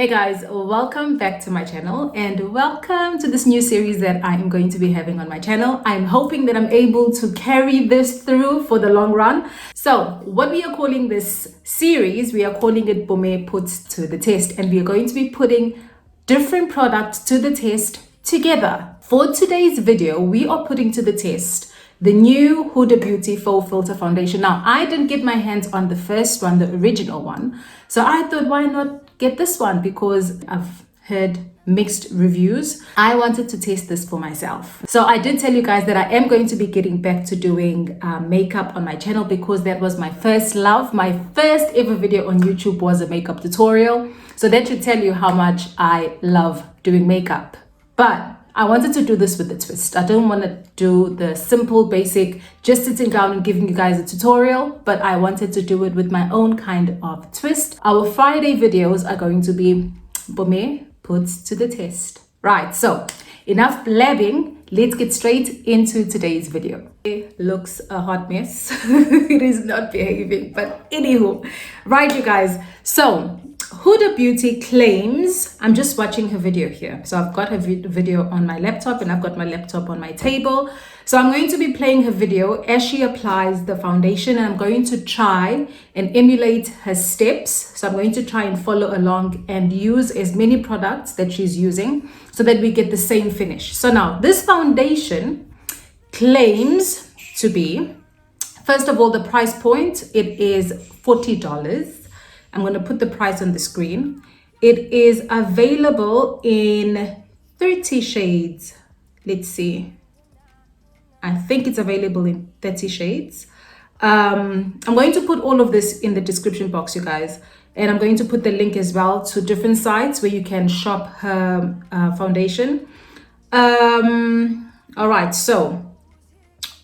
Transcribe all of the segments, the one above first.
Hey guys, welcome back to my channel and welcome to this new series that I am going to be having on my channel. I'm hoping that I'm able to carry this through for the long run. So what we are calling this series, we are calling it Mpume Puts to the Test, and we are going to be putting different products to the test together. For today's video, we are putting to the test the new Huda Beauty Faux Filter foundation. Now, I didn't get my hands on the first one, the original one. So I thought, why not get this one? Because I've heard mixed reviews. I wanted to test this for myself. So I did tell you guys that I am going to be getting back to doing makeup on my channel because that was my first love. My first ever video on YouTube was a makeup tutorial. So that should tell you how much I love doing makeup. But I wanted to do this with a twist. I don't want to do the simple, basic, just sitting down and giving you guys a tutorial, but I wanted to do it with my own kind of twist. Our Friday videos are going to be Mpume Puts to the Test. Right, so enough blabbing. Let's get straight into today's video. It looks a hot mess. It is not behaving, but anywho. Right, you guys. So Huda Beauty claims, I'm just watching her video here. So I've got her video on my laptop and I've got my laptop on my table. So I'm going to be playing her video as she applies the foundation, and I'm going to try and emulate her steps. So I'm going to try and follow along and use as many products that she's using so that we get the same finish. So now this foundation claims to be, first of all, the price point, it is $40. I'm going to put the price on the screen. It is available in 30 shades. Let's see. I think it's available in 30 shades. I'm going to put all of this in the description box, you guys. And I'm going to put the link as well to different sites where you can shop her foundation. All right, so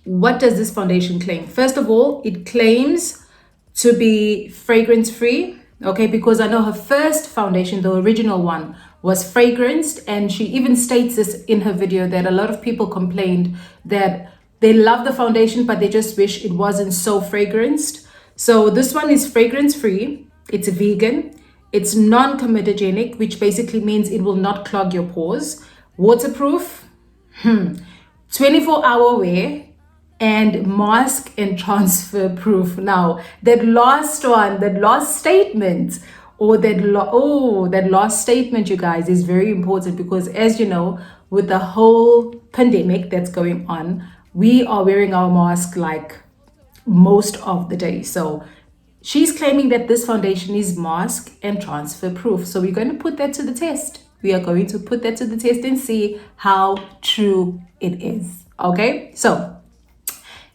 what does this foundation claim? First of all, it claims to be fragrance free, okay, because I know her first foundation, the original one, was fragranced, and she even states this in her video that a lot of people complained that they love the foundation but they just wish it wasn't so fragranced. So this one is fragrance free, it's vegan, it's non-comedogenic, which basically means it will not clog your pores, waterproof, 24-hour wear, and mask and transfer proof. Now that last one, that last statement, or that last statement, you guys, is very important because, as you know, with the whole pandemic that's going on, we are wearing our mask like most of the day. So she's claiming that this foundation is mask and transfer proof. So we're going to put that to the test. We are going to put that to the test and see how true it is. Okay, so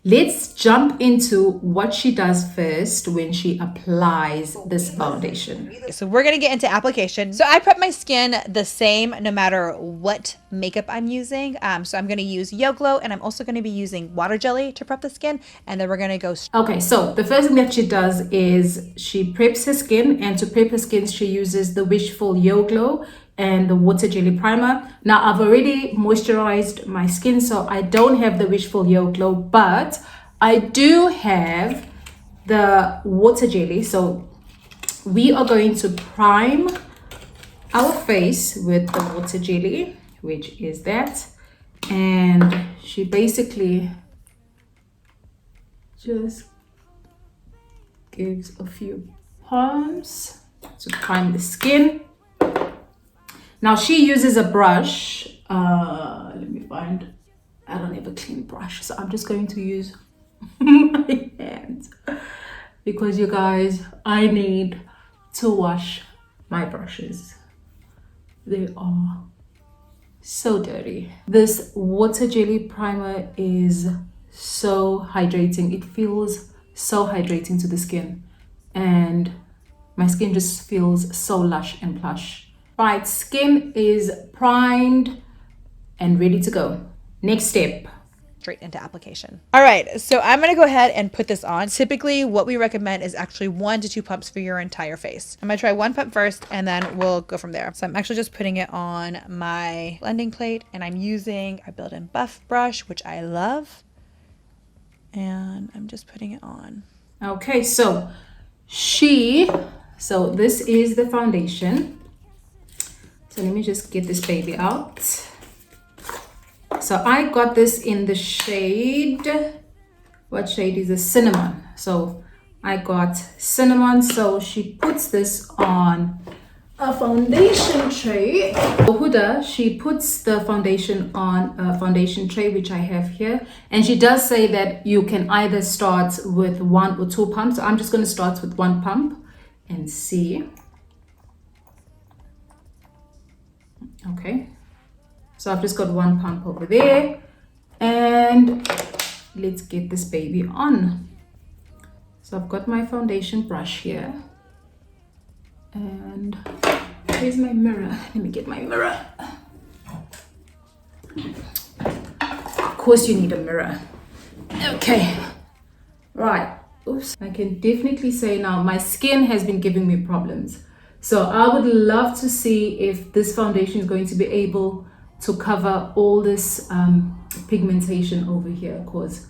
let's jump into what she does first when she applies this foundation. So we're going to get into application. So I prep my skin the same no matter what makeup I'm using. So I'm going to use Yo Glow, and I'm also going to be using water jelly to prep the skin. And then we're going to go. Okay, so the first thing that she does is she preps her skin, and to prep her skin, she uses the Wishful Yo Glow and the water jelly primer. Now I've already moisturized my skin, so I don't have the Wishful Yo Glow, but I do have the water jelly. So we are going to prime our face with the water jelly, which is that, and she basically just gives a few pumps to prime the skin. Now she uses a brush. Let me find, I don't have a clean brush, so I'm just going to use my hands because, you guys, I need to wash my brushes. They are so dirty. This water jelly primer is so hydrating. It feels so hydrating to the skin, and my skin just feels so lush and plush. Right, skin is primed and ready to go. Next step. Straight into application. All right, so I'm going to go ahead and put this on. Typically, what we recommend is actually 1 to 2 pumps for your entire face. I'm going to try 1 pump first, and then we'll go from there. So I'm actually just putting it on my blending plate, and I'm using our built-in buff brush, which I love. And I'm just putting it on. Okay, so this is the foundation. So let me just get this baby out. So I got this in the shade, what shade is this? Cinnamon. So I got cinnamon. So she puts this on a foundation tray. Huda, she puts the foundation on a foundation tray, which I have here. And she does say that you can either start with 1 or 2 pumps. So I'm just going to start with 1 pump and see. Okay. So I've just got 1 pump over there. And let's get this baby on. So I've got my foundation brush here. And here's my mirror. Let me get my mirror. Of course you need a mirror. Okay. Right. Oops. I can definitely say now my skin has been giving me problems. So I would love to see if this foundation is going to be able to cover all this pigmentation over here, because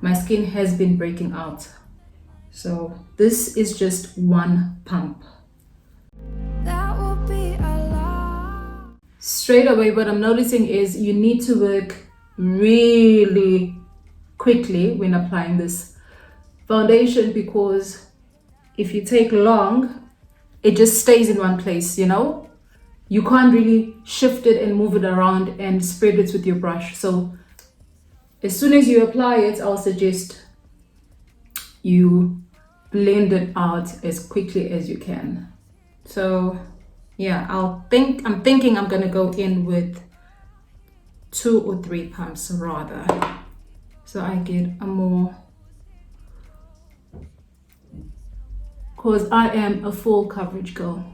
my skin has been breaking out. So this is just 1 pump. That will be a lot. Straight away, what I'm noticing is you need to work really quickly when applying this foundation, because if you take long, it just stays in one place, you know? You can't really shift it and move it around and spread it with your brush. So as soon as you apply it, I'll suggest you blend it out as quickly as you can. So yeah, I'm thinking I'm gonna go in with 2 or 3 pumps rather, so I get a more, because I am a full coverage girl.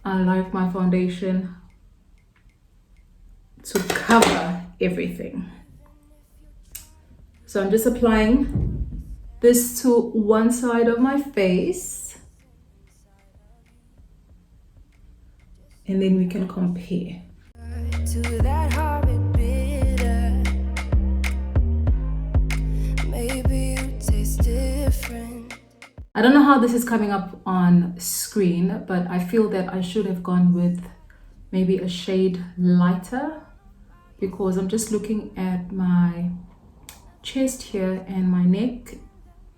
I like my foundation to cover everything. So I'm just applying this to one side of my face, and then we can compare. To that horrid bitter, maybe you taste different. I don't know how this is coming up on screen, but I feel that I should have gone with maybe a shade lighter, because I'm just looking at my chest here and my neck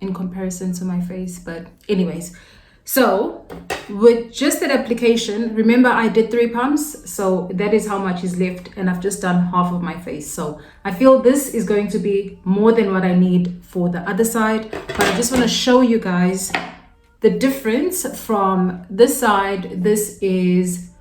in comparison to my face. But anyways, so with just that application, remember I did 3 pumps, so that is how much is left, and I've just done half of my face. So I feel this is going to be more than what I need for the other side, but I just want to show you guys the difference from this side. This is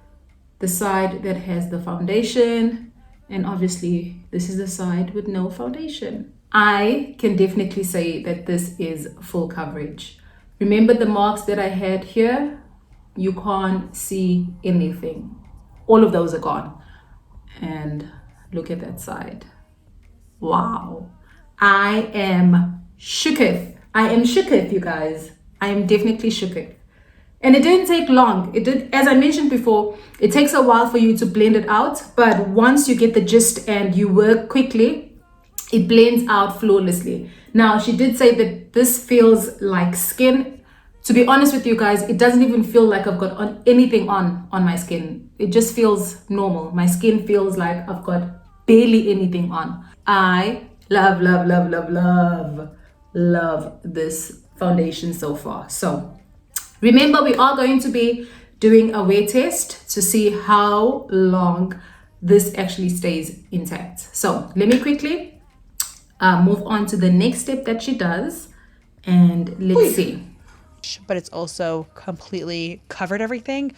the side that has the foundation, and obviously this is the side with no foundation. I can definitely say that this is full coverage. Remember the marks that I had here? You can't see anything. All of those are gone. And look at that side. Wow. I am shooketh. I am shooketh, you guys. I am definitely shooketh. And it didn't take long. It did, as I mentioned before, it takes a while for you to blend it out. But once you get the gist and you work quickly, it blends out flawlessly. Now, she did say that this feels like skin. To be honest with you guys, it doesn't even feel like I've got anything on my skin. It just feels normal. My skin feels like I've got barely anything on. I love, love, love, love, love, love this foundation so far. So remember, we are going to be doing a wear test to see how long this actually stays intact. So let me quickly move on to the next step that she does, and let's see. But it's also completely covered everything.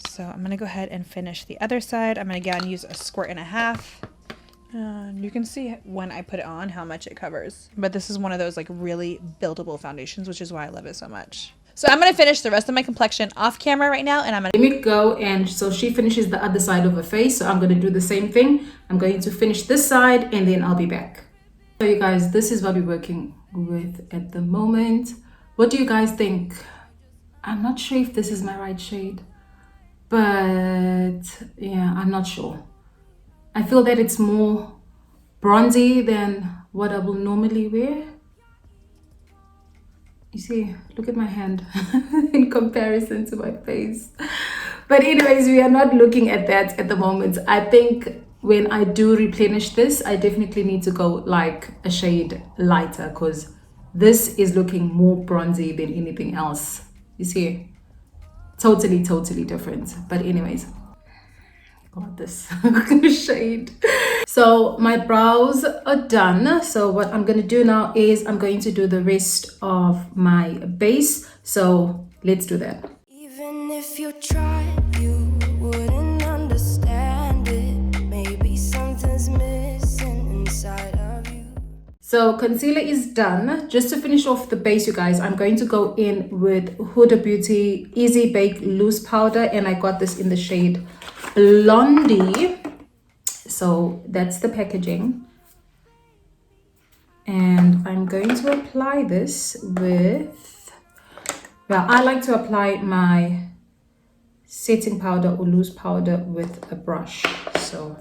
So I'm gonna go ahead and finish the other side. I'm gonna again use a 1.5 squirts. You can see when I put it on how much it covers. But this is one of those like really buildable foundations, which is why I love it so much. So I'm gonna finish the rest of my complexion off camera right now, and I'm gonna let me go. And so she finishes the other side of her face, so I'm going to do the same thing. I'm going to finish this side and then I'll be back. So you guys, this is what we're working with at the moment. What do you guys think? I'm not sure if this is my right shade, but yeah, I'm not sure. I feel that it's more bronzy than what I will normally wear. You see, look at my hand in comparison to my face. But anyways, we are not looking at that at the moment. I think when I do replenish this, I definitely need to go like a shade lighter, because this is looking more bronzy than anything else. You see, totally different. But anyways, got this shade. So my brows are done. So what I'm going to do now is I'm going to do the rest of my base. So let's do that. Even if you tried, you wouldn't understand it. Maybe something's missing inside of you. So concealer is done. Just to finish off the base, you guys, I'm going to go in with Huda Beauty Easy Bake Loose Powder, and I got this in the shade Blondie. So that's the packaging. And I'm going to apply this with, well, I like to apply my setting powder or loose powder with a brush. So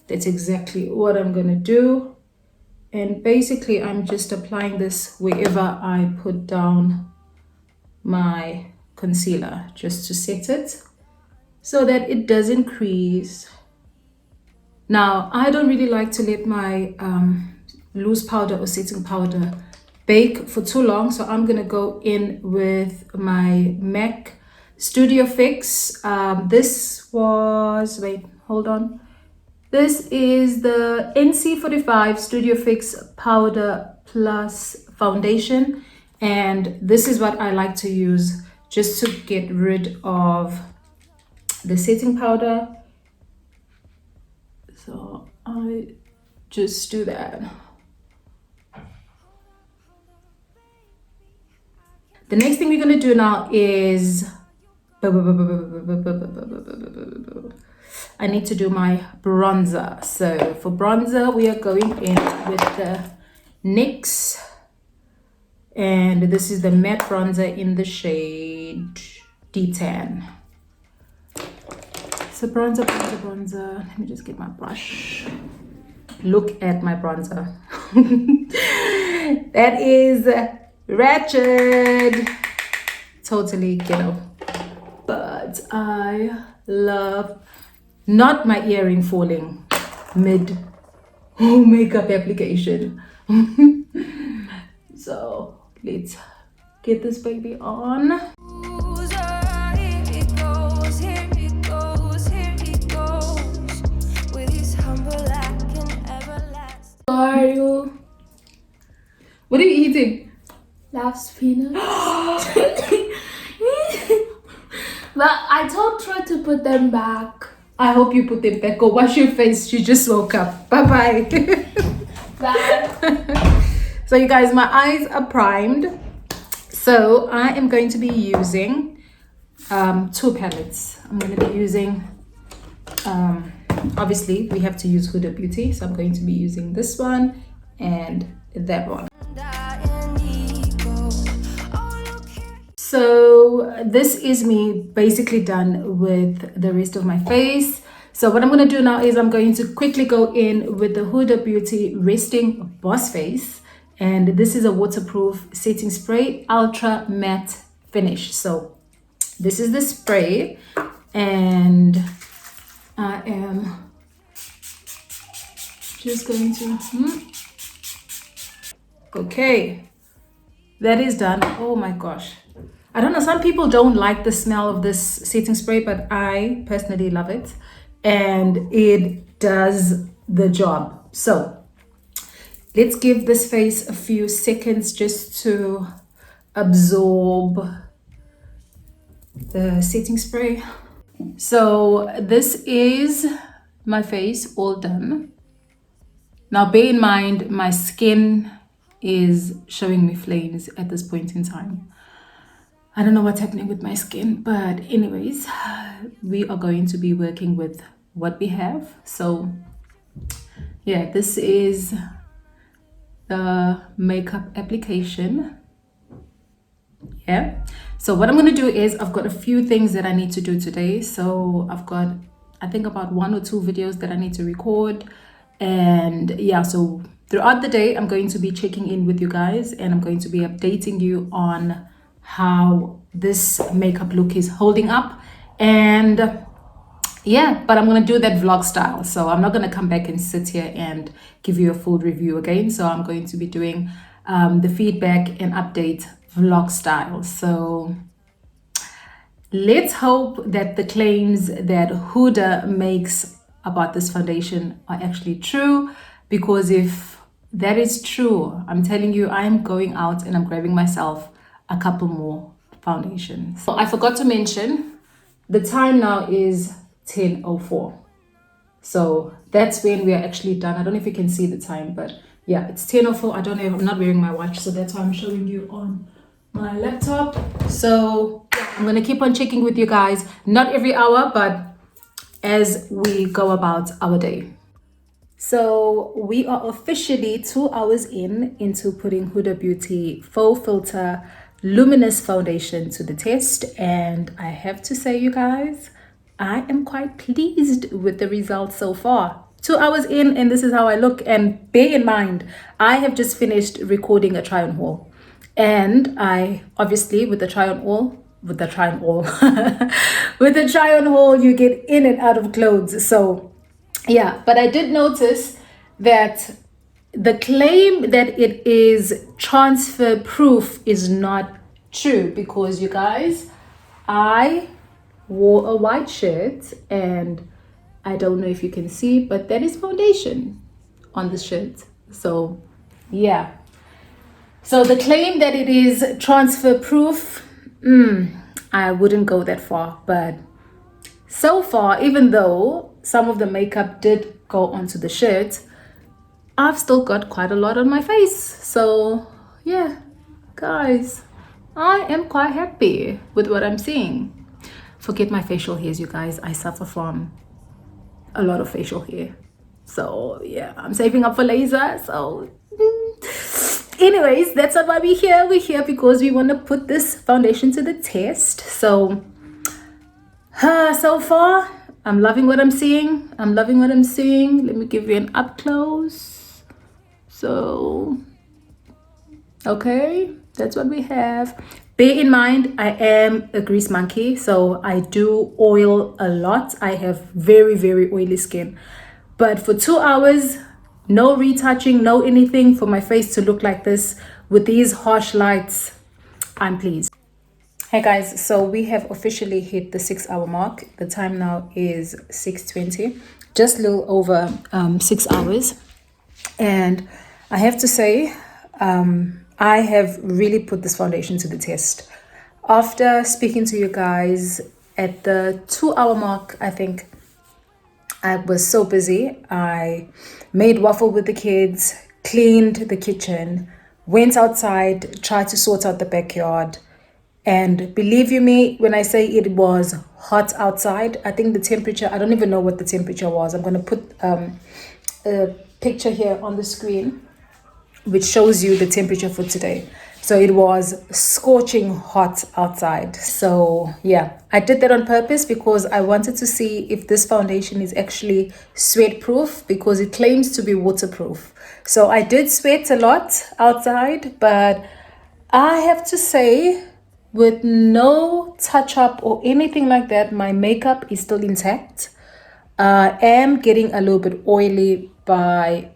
that's exactly what I'm going to do. And basically I'm just applying this wherever I put down my concealer, just to set it so that it doesn't crease. Now, I don't really like to let my loose powder or setting powder bake for too long, so I'm gonna go in with my MAC Studio Fix. This was, wait, hold on. This is the NC45 Studio Fix Powder Plus Foundation, and this is what I like to use just to get rid of the setting powder. So I just do that. The next thing we're going to do now is I need to do my bronzer. So for bronzer, we are going in with the NYX, and this is the matte bronzer in the shade D10. So bronzer. Let me just get my brush. Look at my bronzer. That is ratchet. Totally ghetto. But I love not my earring falling mid makeup application. So let's get this baby on. Here he goes, here he goes, here he goes. With his humble lack and everlasting. Are you? What are you eating? Loves peanuts. But I told Troy to put them back. I hope you put them back. Go wash your face. You just woke up. Bye-bye. Bye. So you guys, my eyes are primed. So I am going to be using two palettes. I'm going to be using, obviously we have to use Huda Beauty. So I'm going to be using this one and that one. So this is me basically done with the rest of my face. So what I'm going to do now is I'm going to quickly go in with the Huda Beauty Resting Boss Face. And this is a waterproof setting spray, ultra matte finish. So this is the spray, and I am just going to, okay, that is done. Oh my gosh. I don't know, some people don't like the smell of this setting spray, but I personally love it, and it does the job. So let's give this face a few seconds just to absorb the setting spray. So this is my face all done. Now bear in mind, my skin is showing me flames at this point in time. I don't know what's happening with my skin, but anyways, we are going to be working with what we have. So yeah, this is the makeup application. Yeah, so what I'm going to do is I've got a few things that I need to do today. So I've got, I think, about 1 or 2 videos that I need to record, and yeah, so throughout the day I'm going to be checking in with you guys, and I'm going to be updating you on how this makeup look is holding up. And yeah, but I'm gonna do that vlog style, so I'm not gonna come back and sit here and give you a full review again. So I'm going to be doing the feedback and update vlog style. So let's hope that the claims that Huda makes about this foundation are actually true, because if that is true, I'm telling you, I'm going out and I'm grabbing myself a couple more foundations. So I forgot to mention, the time now is 10:04. So that's when we are actually done. I don't know if you can see the time, but yeah, it's 10:04. I don't know, I'm not wearing my watch, so that's why I'm showing you on my laptop. So I'm gonna keep on checking with you guys, not every hour, but as we go about our day. So we are officially 2 hours into putting Huda Beauty Faux Filter Luminous Foundation to the test, and I have to say, you guys, I am quite pleased with the results so far. 2 hours in, and this is how I look. And bear in mind, I have just finished recording a try on haul, and I obviously with the try on haul with the try on haul, you get in and out of clothes. So yeah, but I did notice that the claim that it is transfer proof is not true, because you guys, I wore a white shirt, and I don't know if you can see, but there is foundation on the shirt. So yeah, so the claim that it is transfer proof, I wouldn't go that far. But so far, even though some of the makeup did go onto the shirt, I've still got quite a lot on my face. So yeah, guys, I am quite happy with what I'm seeing. Forget my facial hairs, you guys. I suffer from a lot of facial hair. So yeah, I'm saving up for laser. So anyways, that's not why we're here. We're here because we want to put this foundation to the test. So so far, I'm loving what I'm seeing. Let me give you an up close. So okay, that's what we have. Bear in mind, I am a grease monkey, so I do oil a lot. I have very, very oily skin. But for 2 hours, no retouching, no anything, for my face to look like this with these harsh lights, I'm pleased. Hey guys, so we have officially hit the 6 hour mark. The time now is 6:20, just a little over 6 hours. And I have to say, I have really put this foundation to the test. After speaking to you guys at the 2 hour mark, I think I was so busy. I made waffle with the kids, cleaned the kitchen, went outside, tried to sort out the backyard. And believe you me, when I say it was hot outside, I think the temperature, I don't even know what the temperature was. I'm going to put a picture here on the screen, which shows you the temperature for today. So it was scorching hot outside. So yeah, I did that on purpose because I wanted to see if this foundation is actually sweat proof, because it claims to be waterproof. So I did sweat a lot outside, but I have to say, with no touch up or anything like that, my makeup is still intact. I am getting a little bit oily by